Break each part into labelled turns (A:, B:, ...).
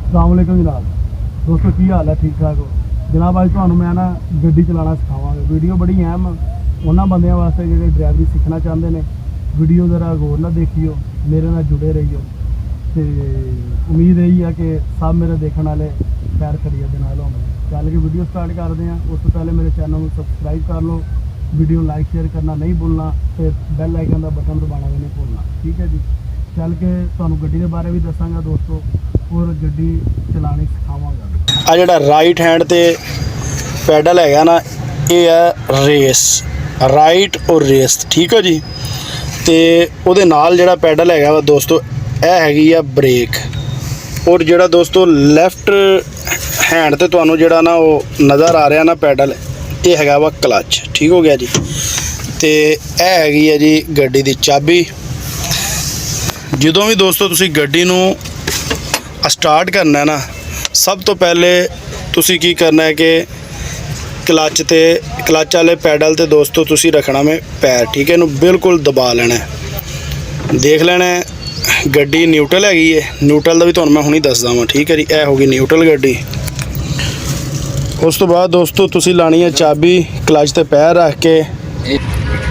A: अस्सलाम वालेकुम जनाब। दोस्तों की हाल है, ठीक ठाक हो जनाब? अज तुहानू मैं ना गड्डी चलाना सिखावांगा। वीडियो बड़ी अहम उन्होंने बंदियां वास्ते जिहड़े ड्राइवरी सीखना चाहते हैं। वीडियो जरा गौर ना देखियो, मेरे नाल जुड़े रहियो। तो उम्मीद यही है कि सब मेरे देखने वाले खैर खैरियत दे नाल होणगे। चल के वीडियो स्टार्ट करते हैं। उस तो पहले मेरे चैनल को सबसक्राइब कर लो, वीडियो लाइक शेयर करना नहीं भूलना, तो बैल आइकन का बटन दबाना भी नहीं भूलना, ठीक है जी। चल के तुहानू गड्डी के बारे भी दसांगा दोस्तों, और गड्डी चलानी सिखावांगा।
B: आ जिहड़ा राइट हैंड ते पैडल हैगा ना, ये है रेस, राइट और रेस, ठीक है जी। तो उहदे नाल जिहड़ा पैडल हैगा वा दोस्तों, यह हैगी आ ब्रेक। और जिहड़ा दोस्तों लैफ्ट हैंड ते तुहानू जिहड़ा ना वो नज़र आ रहा ना पैडल, ये हैगा वा क्लच, ठीक हो गया जी। तो यह हैगी है जी गड्डी दी चाबी। जदों भी दोस्तों तुसी गड्डी नू स्टार्ट करना है ना, सब तो पहले तुसी की करना है कि क्लच वाले पैडल ते दोस्तों तुसी रखना में पैर, ठीक है, इनू बिल्कुल दबा लेना है। देख लेना है गड्डी न्यूट्रल हैगी है, न्यूट्रल का भी तुहानू मैं हुणी दसदा वां, ठीक है जी। यह होगी न्यूट्रल गड्डी। उस तो बाद दोस्तों तुसी लानी है चाबी, क्लच ते पैर रख के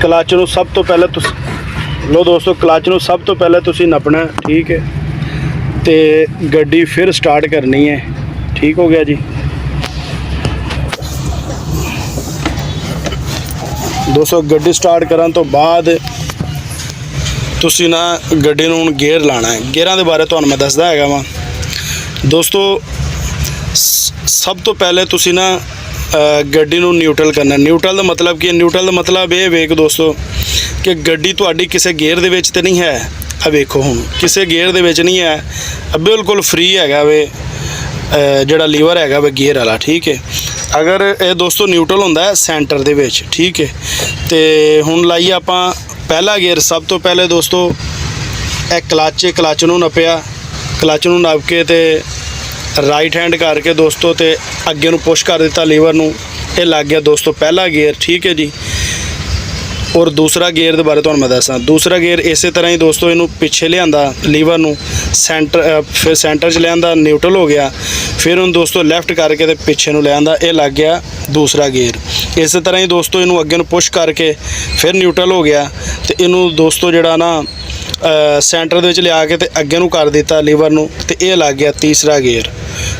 B: क्लच नू सब तो पहले तुसी लो दोस्तों, क्लच नू सब तो पहले तुसी नपना, ठीक है। तो गड्डी फिर स्टार्ट करनी है, ठीक हो गया जी। दोस्तों गड्डी स्टार्ट करन तो बाद तुसी ना गड्डी नूं हुण गेयर लाना है। गेयरां दे बारे तुहानूं मैं दसदा हैगा वां दोस्तों। सब तो पहले तुसी ना गड्डी नूं न्यूट्रल करना। न्यूट्रल का मतलब की, न्यूट्रल का मतलब ये वेख दोस्तों कि गड्डी तुहाडी किसी गेयर दे विच ते नहीं है। आ वेखो हुण किसी गेयर दे विच नहीं है, बिल्कुल फ्री हैगा वे जिहड़ा लीवर हैगा वे गेयर वाला, ठीक है। अगर ये दोस्तों न्यूट्रल होंदा है सेंटर दे विच, ठीक है। तो हुण लाइए आपां पहला गेयर। सब तो पहले दोस्तों ए क्लच नूं नपिया, क्लच नूं नप के ते राइट हैंड करके दोस्तों ते अगे नूं पुश कर दिता लीवर नूं, ये लग गया दोस्तों पहला गेयर, ठीक है जी। और दूसरा गेयर के बारे तुहानूं मैं दसां। दूसरा गेयर इस तरह ही दोस्तों, इनू पिछे लियांदा लीवर नूं सेंटर, फिर सेंटर च लियांदा, न्यूट्रल हो गया। फिर उन दोस्तों लैफ्ट करके ते पिछे नूं लियांदा, ये लग गया दूसरा गेयर। इस तरह ही दोस्तों इनू अगे नूं पुश करके फिर न्यूट्रल हो गया। तो इनू दोस्तों जिहड़ा ना सेंटर दे विच लिया के ते अगे नूं कर दिता लीवर नूं, ते ये लग गया तीसरा गेयर,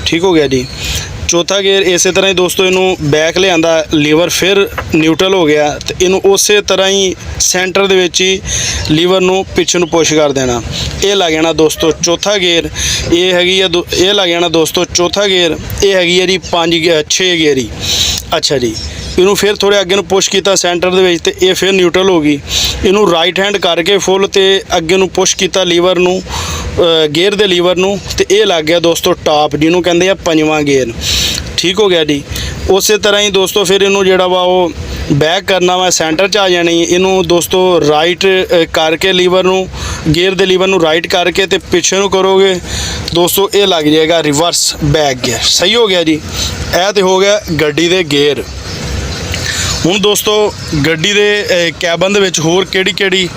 B: ठीक हो गया जी। चौथा गेयर इस तरह ही दोस्तों इनू बैक लियांदा, लीवर फिर न्यूट्रल हो गया। तो इनू उस तरह ही सेंटर दे विच ही लीवर नूं पिछे नूं पुश कर देना, ये लग जाना दोस्तों चौथा गेयर। ये हैगी है ये लग जाना दोस्तों चौथा गेयर। ये हैगी है जी 6 गेयरी। अच्छा जी, इनू फिर थोड़े अगे नूं पुश किया सेंटर दे विच, ते ये फिर न्यूट्रल हो गई। इनू राइट हैंड करके फुल ते अगे नूं पुश किया लीवर नूं, गेयर दे लीवर नूं, ते ये लग गया दोस्तों टॉप, जिन्हों कहते हैं 5वां गेयर, ठीक हो गया जी। उस तरह ही दोस्तों फिर इनू जिहड़ा वा वो बैक करना वा, सेंटर च आ जानी। इनू दोस्तों राइट करके लीवर नूं, गेयर दे लीवर नूं राइट करके ते पिछे नूं करोगे दोस्तों, ये लग जाएगा रिवर्स बैक गेयर, सही हो गया जी। यह तो हो गया गड्डी दे गेयर। हुण दोस्तों गड्डी दे कैबन दे विच होर किहड़ी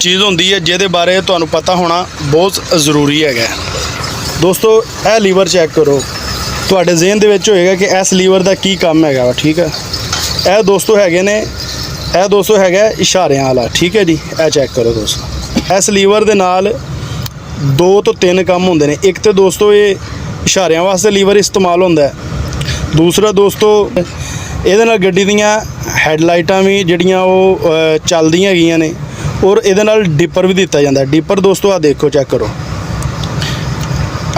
B: चीज़ होंदी है जिहदे बारे तुहानूं पता होना बहुत ज़रूरी है दोस्तों। यह लीवर चैक करो, तुहाडे ज़हन दे विच होएगा कि इस लीवर का की काम हैगा वा, ठीक है। यह दोस्तों हैगे ने, यह दोस्तों हैगा इशारियां वाला, ठीक है जी। यह चैक करो दोस्तों, इस लीवर दे नाल 2 तो 3 काम होंदे ने। एक तो दोस्तों ये इशारियां वास्ते लीवर इस्तेमाल होंदा है। दूसरा दोस्तों ਇਹਦੇ ਨਾਲ ਗੱਡੀ ਦੀਆਂ ਹੈਡਲਾਈਟਾਂ ਵੀ ਜਿਹੜੀਆਂ ਉਹ ਚੱਲਦੀਆਂ ਹੈਗੀਆਂ ਨੇ, ਔਰ ਇਹਦੇ ਨਾਲ ਡਿੱਪਰ ਵੀ ਦਿੱਤਾ ਜਾਂਦਾ। ਡਿੱਪਰ ਦੋਸਤੋ ਆ ਦੇਖੋ, ਚੈੱਕ ਕਰੋ।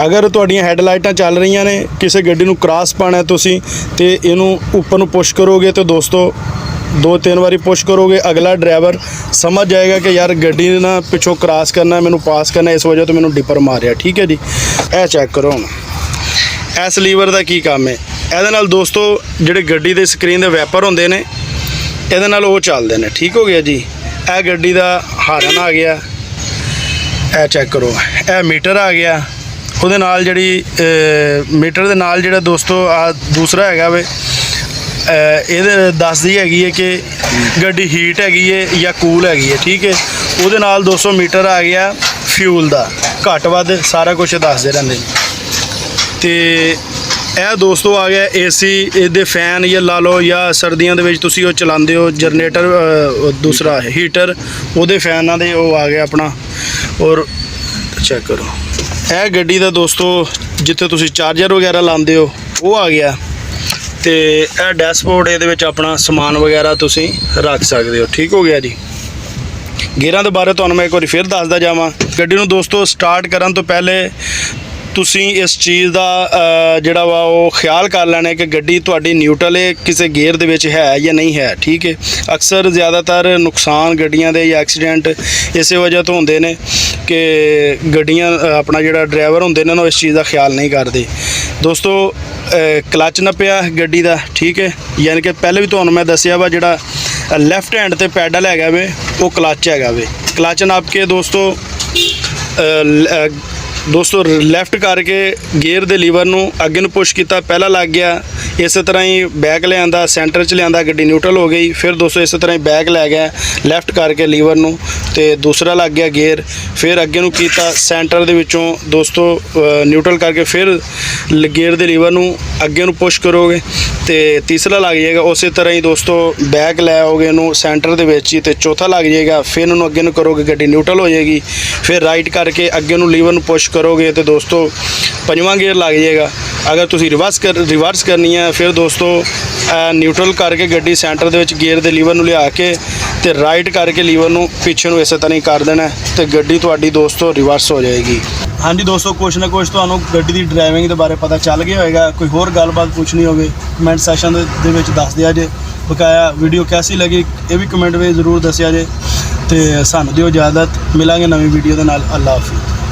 B: ਅਗਰ ਤੁਹਾਡੀਆਂ ਹੈਡਲਾਈਟਾਂ ਚੱਲ ਰਹੀਆਂ ਨੇ, ਕਿਸੇ ਗੱਡੀ ਨੂੰ ਕ੍ਰਾਸ ਪਾਣਾ ਤੁਸੀਂ, ਤੇ ਇਹਨੂੰ ਉੱਪਰ ਨੂੰ ਪੁਸ਼ ਕਰੋਗੇ ਤੇ ਦੋਸਤੋ 2-3 ਵਾਰੀ ਪੁਸ਼ ਕਰੋਗੇ, ਅਗਲਾ ਡਰਾਈਵਰ ਸਮਝ ਜਾਏਗਾ ਕਿ ਯਾਰ ਗੱਡੀ ਨੇ ਨਾ ਪਿੱਛੋਂ ਕ੍ਰਾਸ ਕਰਨਾ, ਮੈਨੂੰ ਪਾਸ ਕਰਨਾ, ਇਸ ਵਜ੍ਹਾ ਤੋਂ ਮੈਨੂੰ ਡਿੱਪਰ ਮਾਰਿਆ, ਠੀਕ ਹੈ ਜੀ। ਇਹ ਚੈੱਕ ਕਰੋ ਹੁਣ ਇਸ ਲੀਵਰ ਦਾ ਕੀ ਕੰਮ ਹੈ। ਇਹਦੇ ਨਾਲ ਦੋਸਤੋ ਜਿਹੜੇ ਗੱਡੀ ਦੇ ਸਕਰੀਨ ਦੇ ਵੈਪਰ ਹੁੰਦੇ ਨੇ, ਇਹਦੇ ਨਾਲ ਉਹ ਚੱਲਦੇ ਨੇ, ਠੀਕ ਹੋ ਗਿਆ ਜੀ। ਇਹ ਗੱਡੀ ਦਾ ਹਾਰਨ ਆ ਗਿਆ, ਇਹ ਚੈੱਕ ਕਰੋ। ਇਹ ਮੀਟਰ ਆ ਗਿਆ, ਉਹਦੇ ਨਾਲ ਜਿਹੜੀ ਮੀਟਰ ਦੇ ਨਾਲ ਜਿਹੜਾ ਦੋਸਤੋ ਆ ਦੂਸਰਾ ਹੈਗਾ ਵੇ, ਇਹਦੇ ਦੱਸਦੀ ਹੈਗੀ ਹੈ ਕਿ ਗੱਡੀ ਹੀਟ ਹੈਗੀ ਹੈ ਜਾਂ ਕੂਲ ਹੈਗੀ ਹੈ, ਠੀਕ ਹੈ। ਉਹਦੇ ਨਾਲ 200 ਮੀਟਰ ਆ ਗਿਆ ਫਿਊਲ ਦਾ, ਘੱਟ ਵੱਧ ਸਾਰਾ ਕੁਝ ਦੱਸਦੇ ਰਹਿੰਦੇ ਨੇ। ਤੇ ਇਹ ਦੋਸਤੋ ਆ ਗਿਆ ਏਸੀ, ਇਹਦੇ ਫੈਨ ਜਾਂ ਲਾ ਲਓ, ਜਾਂ ਸਰਦੀਆਂ ਦੇ ਵਿੱਚ ਤੁਸੀਂ ਉਹ ਚਲਾਉਂਦੇ ਹੋ ਜਨਰੇਟਰ, ਦੂਸਰਾ ਹੀਟਰ, ਉਹਦੇ ਫੈਨਾਂ ਦੇ ਉਹ ਆ ਗਿਆ ਆਪਣਾ। ਔਰ ਚੈੱਕ ਕਰੋ, ਇਹ ਗੱਡੀ ਦਾ ਦੋਸਤੋ ਜਿੱਥੇ ਤੁਸੀਂ ਚਾਰਜਰ ਵਗੈਰਾ ਲਾਉਂਦੇ ਹੋ ਉਹ ਆ ਗਿਆ। ਤੇ ਇਹ ਡੈਸ਼ਬੋਰਡ, ਇਹਦੇ ਵਿੱਚ ਆਪਣਾ ਸਮਾਨ ਵਗੈਰਾ ਤੁਸੀਂ ਰੱਖ ਸਕਦੇ ਹੋ। ਠੀਕ ਹੋ ਗਿਆ ਜੀ। ਗੇਅਰਾਂ ਦੇ ਬਾਰੇ ਤੁਹਾਨੂੰ ਮੈਂ ਇੱਕ ਵਾਰੀ ਫਿਰ ਦੱਸਦਾ ਜਾਵਾਂ। ਗੱਡੀ ਨੂੰ ਦੋਸਤੋ ਸਟਾਰਟ ਕਰਨ ਤੋਂ ਪਹਿਲੇ ਤੁਸੀਂ ਇਸ ਚੀਜ਼ ਦਾ ਜਿਹੜਾ ਵਾ ਉਹ ਖਿਆਲ ਕਰ ਲੈਣਾ ਕਿ ਗੱਡੀ ਤੁਹਾਡੀ ਨਿਊਟਰਲ ਹੈ, ਕਿਸੇ ਗੇਅਰ ਦੇ ਵਿੱਚ ਹੈ ਜਾਂ ਨਹੀਂ ਹੈ। ਠੀਕ ਹੈ। ਅਕਸਰ ਜ਼ਿਆਦਾਤਰ ਨੁਕਸਾਨ ਗੱਡੀਆਂ ਦੇ ਜਾਂ ਐਕਸੀਡੈਂਟ ਇਸੇ ਵਜ੍ਹਾ ਤੋਂ ਹੁੰਦੇ ਨੇ ਕਿ ਗੱਡੀਆਂ ਆਪਣਾ ਜਿਹੜਾ ਡਰਾਈਵਰ ਹੁੰਦੇ ਨੇ ਉਹ ਇਸ ਚੀਜ਼ ਦਾ ਖਿਆਲ ਨਹੀਂ ਕਰਦੇ। ਦੋਸਤੋ ਕਲੱਚ ਨੱਪਿਆ ਗੱਡੀ ਦਾ। ਠੀਕ ਹੈ। ਯਾਨੀ ਕਿ ਪਹਿਲੇ ਵੀ ਤੁਹਾਨੂੰ ਮੈਂ ਦੱਸਿਆ ਵਾ ਜਿਹੜਾ ਲੈਫਟ ਹੈਂਡ ਤੇ ਪੈਡਲ ਹੈਗਾ ਵੇ ਉਹ ਕਲੱਚ ਹੈਗਾ ਵੇ। ਕਲੱਚ ਨੱਪ ਕੇ ਦੋਸਤੋ ਲੈਫਟ ਕਰਕੇ ਗੇਅਰ ਦੇ ਲੀਵਰ ਨੂੰ ਅੱਗੇ ਨੂੰ ਪੁਸ਼ ਕੀਤਾ, ਪਹਿਲਾ ਲੱਗ ਗਿਆ। ਇਸੇ ਤਰ੍ਹਾਂ ਹੀ ਬੈਕ ਲਿਆਂਦਾ, ਸੈਂਟਰ 'ਚ ਲਿਆਂਦਾ, ਗੱਡੀ ਨਿਊਟਰਲ ਹੋ ਗਈ। ਫਿਰ ਦੋਸਤੋ ਇਸੇ ਤਰ੍ਹਾਂ ਹੀ ਬੈਕ ਲੈ ਗਿਆ ਲੈਫਟ ਕਰਕੇ ਲੀਵਰ ਨੂੰ, ਤੇ ਦੂਸਰਾ ਲੱਗ ਗਿਆ ਗੇਅਰ। ਫਿਰ ਅੱਗੇ ਨੂੰ ਕੀਤਾ, ਸੈਂਟਰ ਦੇ ਵਿੱਚੋਂ ਦੋਸਤੋ ਨਿਊਟਰਲ ਕਰਕੇ ਫਿਰ ਗੇਅਰ ਦੇ ਲੀਵਰ ਨੂੰ ਅੱਗੇ ਨੂੰ ਪੁਸ਼ ਕਰੋਗੇ ਤੇ ਤੀਸਰਾ ਲੱਗ ਜਾਏਗਾ। ਉਸੇ ਤਰ੍ਹਾਂ ਹੀ ਦੋਸਤੋ ਬੈਕ ਲੈ ਆਓਗੇ ਇਹਨੂੰ ਸੈਂਟਰ ਦੇ ਵਿੱਚ ਹੀ ਤੇ ਚੌਥਾ ਲੱਗ ਜਾਏਗਾ। ਫਿਰ ਇਹਨੂੰ ਅੱਗੇ ਨੂੰ ਕਰੋਗੇ, ਗੱਡੀ ਨਿਊਟਰਲ ਹੋ ਜਾਏਗੀ। ਫਿਰ ਰਾਈਟ ਕਰਕੇ ਅੱਗੇ ਨੂੰ ਲੀਵਰ ਨੂੰ ਪੁਸ਼ ਕਰੋਗੇ ਤੇ ਦੋਸਤੋ ਪੰਜਵਾਂ ਗੇਅਰ ਲੱਗ ਜਾਏਗਾ। ਅਗਰ ਤੁਸੀਂ ਰਿਵਰਸ ਕਰਨੀ ਹੈ ਫਿਰ ਦੋਸਤੋ ਨਿਊਟਰਲ ਕਰਕੇ ਗੱਡੀ ਸੈਂਟਰ ਦੇ ਵਿੱਚ ਗੇਅਰ ਦੇ ਲੀਵਰ ਨੂੰ ਲਿਆ ਕੇ ਤੇ ਰਾਈਟ ਕਰਕੇ ਲੀਵਰ ਨੂੰ ਪਿੱਛੇ ਨੂੰ ਇਸੇ ਤਰ੍ਹਾਂ ਹੀ ਕਰ ਦੇਣਾ ਤੇ ਗੱਡੀ ਤੁਹਾਡੀ ਦੋਸਤੋ ਰਿਵਰਸ ਹੋ ਜਾਏਗੀ। ਹਾਂਜੀ ਦੋਸਤੋ, ਕੁਛ ਨਾ ਕੁਛ ਤੁਹਾਨੂੰ ਗੱਡੀ ਦੀ ਡਰਾਈਵਿੰਗ ਦੇ ਬਾਰੇ ਪਤਾ ਚੱਲ ਗਿਆ ਹੋਵੇਗਾ। ਕੋਈ ਹੋਰ ਗੱਲਬਾਤ ਪੁੱਛਣੀ ਹੋਵੇ ਕਮੈਂਟ ਸੈਸ਼ਨ ਦੇ ਵਿੱਚ ਦੱਸ ਦਿਆ ਜੇ। ਬਕਾਇਆ ਵੀਡੀਓ ਕੈਸੀ ਲੱਗੀ ਇਹ ਵੀ ਕਮੈਂਟ ਵਿੱਚ ਜ਼ਰੂਰ ਦੱਸਿਆ ਜੇ। ਤੇ ਸਾਨੂੰ ਦਿਓ ਇਜਾਜ਼ਤ, ਮਿਲਾਂਗੇ ਨਵੀਂ ਵੀਡੀਓ ਦੇ ਨਾਲ। ਅੱਲਾ ਹਾਫਿਜ਼।